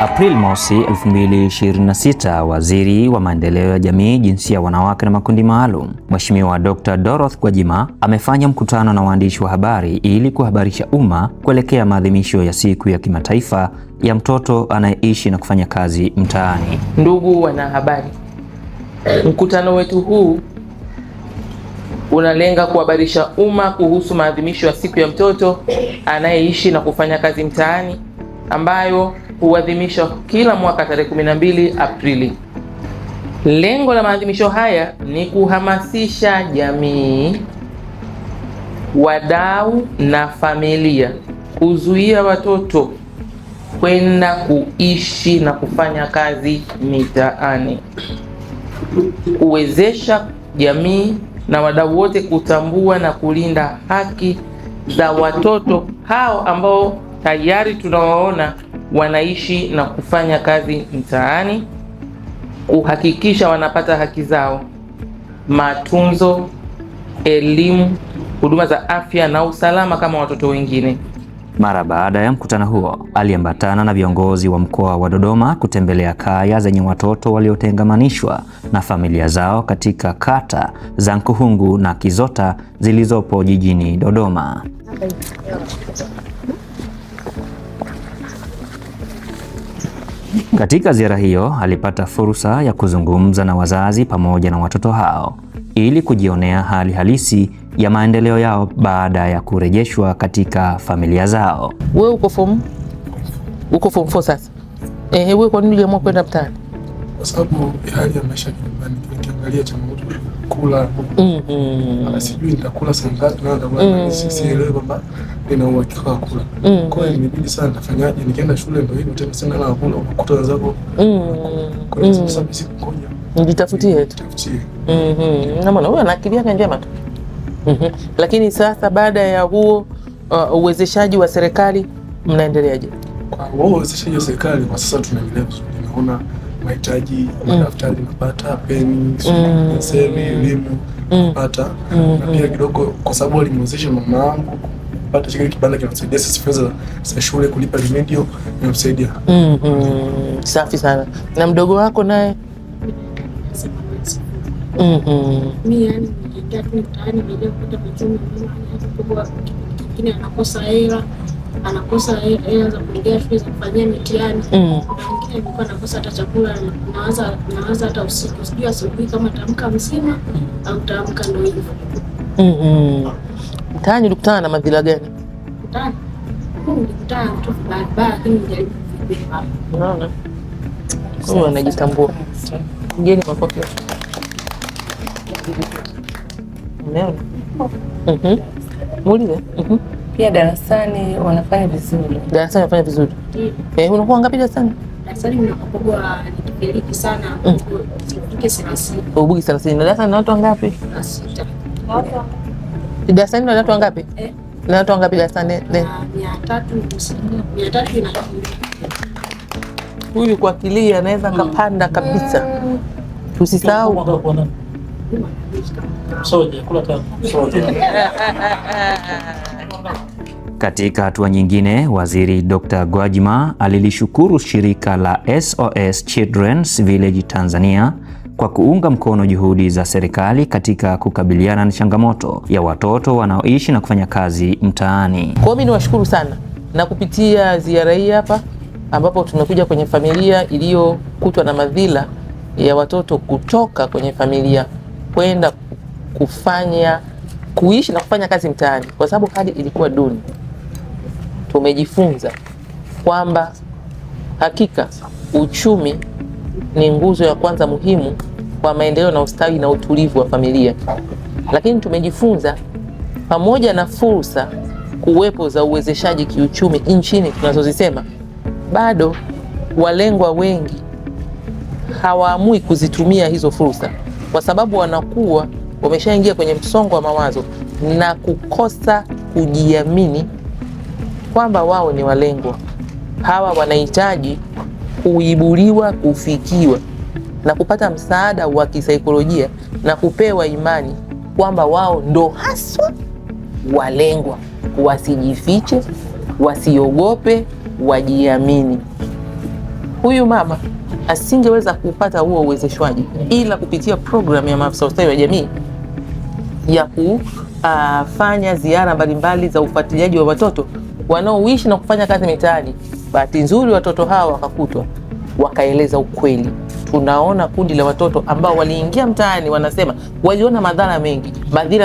Aprili mosi 2026, Waziri wa Maendeleo ya Jamii, Jinsia, Wanawake na Makundi Maalum, Mheshimiwa Dr. Dorothy Gwajima amefanya mkutano na waandishi wa habari ili kuhabarisha umma kuelekea maadhimisho ya Siku ya Kimataifa ya Mtoto Anayeishi na Kufanya Kazi Mtaani. Ndugu wanahabari, mkutano wetu huu unalenga kuhabarisha umma kuhusu maadhimisho ya Siku ya Mtoto Anayeishi na Kufanya Kazi Mtaani ambayo huadhimishwa kila mwaka tarehe 12 Aprili. Lengo la maadhimisho haya ni kuhamasisha jamii, wadau na familia kuzuia watoto kwenda kuishi na kufanya kazi mitaani, kuwezesha jamii na wadau wote kutambua na kulinda haki za watoto hao ambao tayari tunawaona wanaishi na kufanya kazi mtaani, kuhakikisha wanapata haki zao, matunzo, elimu, huduma za afya na usalama kama watoto wengine. Mara baada ya mkutano huo, aliambatana na viongozi wa mkoa wa Dodoma kutembelea kaya zenye watoto waliotengamanishwa na familia zao katika kata za Nkuhungu na Kizota zilizopo jijini Dodoma. Katika ziara hiyo, alipata fursa ya kuzungumza na wazazi pamoja na watoto hao ili kujionea hali halisi ya maendeleo yao baada ya kurejeshwa katika familia zao. Wewe uko form 4 sasa. Wewe kwa nini uliamua kwenda mtaani? Kwa sababu hali ya maisha nyumbani, nikiangalia changamoto kula, sijui nitakula saa ngapi na ndio sielewi kwamba nina uhakika wa kula. Kwa hiyo nimebidi sana nafanyaje, nikienda shule ndio hivyo tena sana na kula ukuta wenzako. Kwa hiyo sasa ngoja nijitafutie tu. Na maana wewe ana akili yake njema tu. Lakini sasa baada ya huo uwezeshaji wa serikali mnaendeleaje? Kwa huo uwezeshaji wa serikali kwa sasa tunaendelea vizuri. Naona mahitaji, madaftari napata, peni, penseli, elimu napata. Na pia kidogo kwa sababu walimwezesha mama yangu kupata shirika kibanda kinasaidia sisi fedha za shule kulipa remedio inamsaidia. Safi sana. Na mdogo wako naye? Mimi yani ndio mtaani bila kupata machumi kwa kingine anakosa hela za kuingia shule za kufanyia mitihani. Mwingine alikuwa anakosa hata chakula, naanza hata usiku. Sijui asubuhi kama tamka mzima au tamka ndio hivyo. Mtaani ulikutana na madhila gani? Mtaani nilikutana tu barabara lakini nijaribu kuvipa. Unaona? Kwa anajitambua. Ngeni makofi. Muulize. Pia darasani wanafanya vizuri. Darasani wanafanya vizuri. Unakuwa ngapi darasani? Darasani unapokuwa nikipeleki sana ubuki 30. Ubuki 30. Na darasani na watu wangapi? 6. Darasani na watu wangapi? Na watu wangapi darasani? 300 na huyu kwa akili anaweza kapanda kabisa. Tusisahau Katika hatua nyingine, Waziri Dr. Gwajima alilishukuru shirika la SOS Children's Village Tanzania kwa kuunga mkono juhudi za serikali katika kukabiliana na changamoto ya watoto wanaoishi na kufanya kazi mtaani. Kwa mimi niwashukuru sana, na kupitia ziara hii hapa ambapo tumekuja kwenye familia iliyokutwa na madhila ya watoto kutoka kwenye familia kwenda kuishi na kufanya kazi mtaani kwa sababu hali ilikuwa duni. Tumejifunza kwamba hakika uchumi ni nguzo ya kwanza muhimu kwa maendeleo na ustawi na utulivu wa familia. Lakini tumejifunza pamoja na fursa kuwepo za uwezeshaji kiuchumi nchini tunazozisema, bado walengwa wengi hawaamui kuzitumia hizo fursa kwa sababu wanakuwa wameshaingia kwenye msongo wa mawazo na kukosa kujiamini kwamba wao ni walengwa. Hawa wanahitaji kuibuliwa, kufikiwa na kupata msaada wa kisaikolojia na kupewa imani kwamba wao ndo haswa walengwa wasijifiche, wasiogope, wajiamini. Huyu mama asingeweza kupata huo uwezeshwaji ila kupitia programu ya maafisa ustawi wa jamii ya kufanya ziara mbalimbali za ufuatiliaji wa watoto wanaoishi na kufanya kazi mitaani. Bahati nzuri watoto hawa wakakutwa, wakaeleza ukweli. Tunaona kundi la watoto ambao waliingia mtaani, wanasema waliona madhara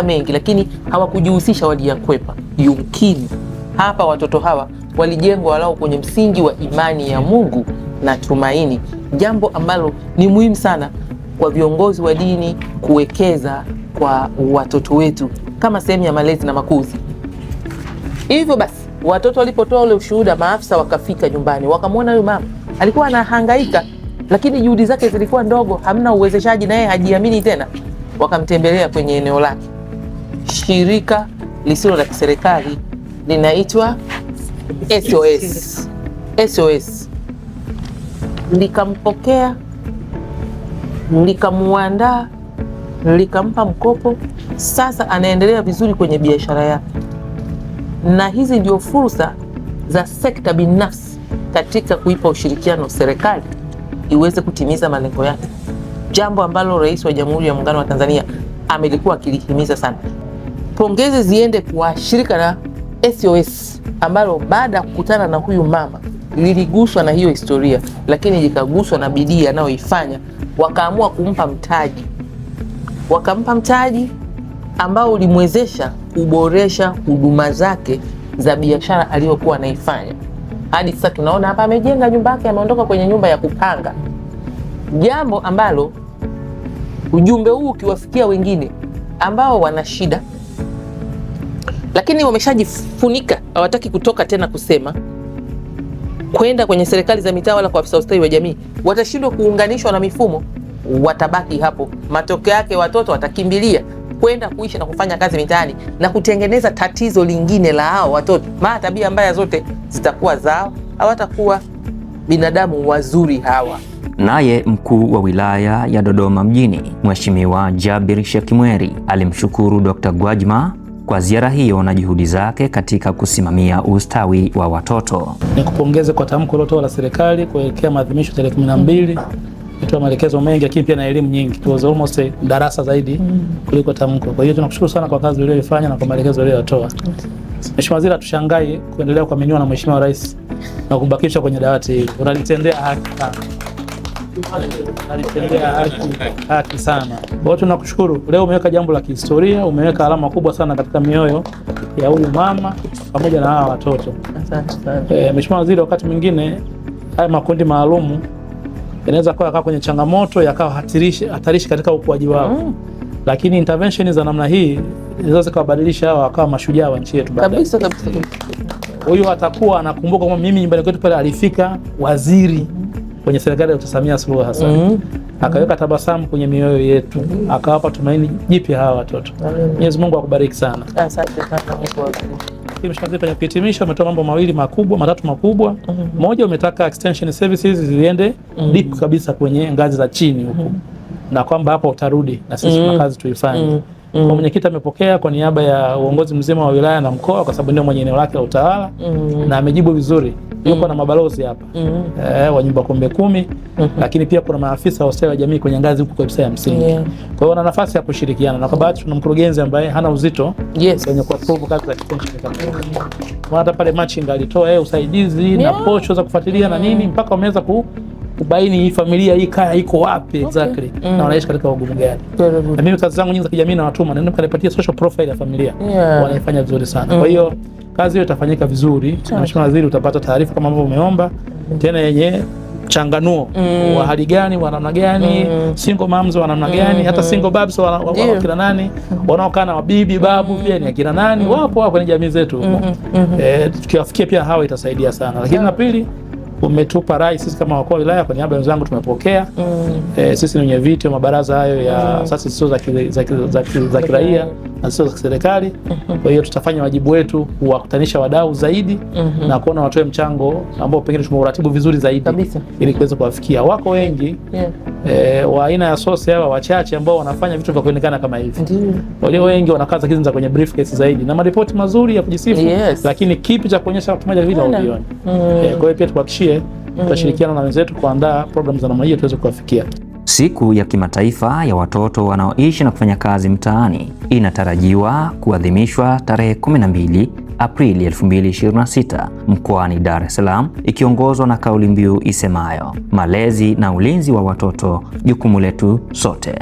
mengi, lakini hawakujihusisha, waliyakwepa. Yumkini hapa watoto hawa walijengwa walau kwenye msingi wa imani ya Mungu na tumaini, jambo ambalo ni muhimu sana kwa viongozi wa dini kuwekeza kwa watoto wetu kama sehemu ya malezi na makuzi. Hivyo basi watoto walipotoa ule ushuhuda, maafisa wakafika nyumbani, wakamwona huyu mama alikuwa anahangaika, lakini juhudi zake zilikuwa ndogo, hamna uwezeshaji na yeye hajiamini tena. Wakamtembelea kwenye eneo lake. Shirika lisilo la kiserikali linaitwa SOS likampokea, likamuandaa, likampa mkopo. Sasa anaendelea vizuri kwenye biashara yake, na hizi ndio fursa za sekta binafsi katika kuipa ushirikiano serikali iweze kutimiza malengo yake, jambo ambalo Rais wa Jamhuri ya Muungano wa Tanzania amelikuwa akilihimiza sana. Pongezi ziende kwa shirika la SOS ambalo baada ya kukutana na huyu mama liliguswa na hiyo historia, lakini likaguswa na bidii anayoifanya, wakaamua kumpa mtaji. Wakampa mtaji ambao ulimwezesha kuboresha huduma zake za biashara aliyokuwa anaifanya. Hadi sasa tunaona hapa amejenga nyumba yake, ameondoka kwenye nyumba ya kupanga, jambo ambalo ujumbe huu ukiwafikia wengine ambao wana shida lakini wameshajifunika, hawataki kutoka tena kusema, kwenda kwenye serikali za mitaa wala kwa afisa ustawi wa jamii, watashindwa kuunganishwa na mifumo, watabaki hapo. Matokeo yake watoto watakimbilia kwenda kuishi na kufanya kazi mitaani na kutengeneza tatizo lingine la hao watoto, maana tabia mbaya zote zitakuwa zao, hawatakuwa binadamu wazuri hawa. Naye mkuu wa wilaya ya Dodoma mjini, Mheshimiwa Jabir Shekimweri, alimshukuru Dr. Gwajima kwa ziara hiyo na juhudi zake katika kusimamia ustawi wa watoto. Nikupongeze kwa tamko lilotoa la serikali kuelekea maadhimisho tarehe 12. Itoa maelekezo mengi, lakini pia na elimu nyingi. It was almost darasa zaidi kuliko tamko. Kwa hiyo tunakushukuru sana kwa kazi uliyofanya na kwa maelekezo uliyotoa. Mheshimiwa Waziri, tushangae kuendelea kuaminiwa na Mheshimiwa Rais na kubakisha kwenye dawati hili. Unalitendea haki sana. Unalitendea haki sana. Kwa hiyo tunakushukuru. Leo umeweka jambo la kihistoria, umeweka alama kubwa sana katika mioyo ya huyu mama pamoja na hawa watoto. Asante sana. Mheshimiwa Waziri, wakati mwingine haya makundi maalumu yanaweza kuwa kwenye changamoto yakawa hatarishi katika ukuaji wao. Lakini intervention za namna hii zinaweza kubadilisha hawa wakawa mashujaa wa nchi yetu baadaye. Kabisa. Huyu atakuwa anakumbuka kwamba mimi nyumbani kwetu pale alifika waziri kwenye serikali ya Samia Suluhu Hassan. Akaweka tabasamu kwenye mioyo yetu, akawapa tumaini jipya hawa watoto. Mwenyezi Mungu akubariki sana. Asante sana. Mheshimiwa, kwenye kuhitimisha umetoa mambo matatu makubwa. Moja, umetaka extension services ziende deep kabisa kwenye ngazi za chini huko. Na kwamba hapa utarudi na sisi tuna kazi tuifanye. Kwa mwenyekiti amepokea kwa niaba ya uongozi mzima wa wilaya na mkoa, kwa sababu ndio mwenye eneo lake la utawala, na amejibu vizuri. Yuko na mabalozi hapa wa nyumba kombe 10, lakini pia kuna maafisa wa ustawi wa jamii kwenye ngazi huko kabisa ya msingi. Kwa hiyo wana nafasi ya kushirikiana, na kwa bahati tuna mkurugenzi ambaye hana uzito kwenye kuapprove kazi za extension kama hiyo. Hata pale matching alitoa usaidizi na posho za kufuatilia na nini, mpaka wameweza kubaini hii familia hii kaya iko wapi exactly na wanaishi katika ugumu gani. Na mimi kazi zangu nyingi za kijamii na watuma naenda kanipatia social profile ya familia. Wanaifanya vizuri sana. Kwa hiyo kazi hiyo itafanyika vizuri. Mheshimiwa Waziri, utapata taarifa kama ambavyo umeomba, tena yenye changanuo wa hali gani, wa namna gani, single moms wa namna gani, hata single babs wa kina nani, wanaokaa na bibi babu pia ni akina nani, wapo kwenye jamii zetu. Tukiwafikia pia hawa itasaidia sana. Lakini la pili, umetupa rai sisi kama wakuu wa wilaya, kwa niaba ya wenzangu tumepokea. Sisi ni wenye viti wa mabaraza hayo ya asasi zisizo za kiraia na zisizo za serikali. Kwa hiyo tutafanya wajibu wetu kuwakutanisha wadau zaidi na kuona watoe mchango ambao pengine tumeuratibu vizuri zaidi ili kuweza kuwafikia. Wako wengi wa aina ya source hawa wachache ambao wanafanya vitu vya kuonekana kama hivi. Walio wengi wanakaza kizi za kwenye briefcase zaidi na maripoti mazuri ya kujisifu, lakini kipi cha kuonyesha watu moja vile haulioni. Kwa hiyo pia tukuhakikishie tutashirikiana na wenzetu kuandaa programu za namna hiyo tuweze kuwafikia. Siku ya kimataifa ya watoto wanaoishi na kufanya kazi mtaani inatarajiwa kuadhimishwa tarehe 12 Aprili 2026 mkoani Dar es Salaam, ikiongozwa na kauli mbiu isemayo malezi na ulinzi wa watoto, jukumu letu sote.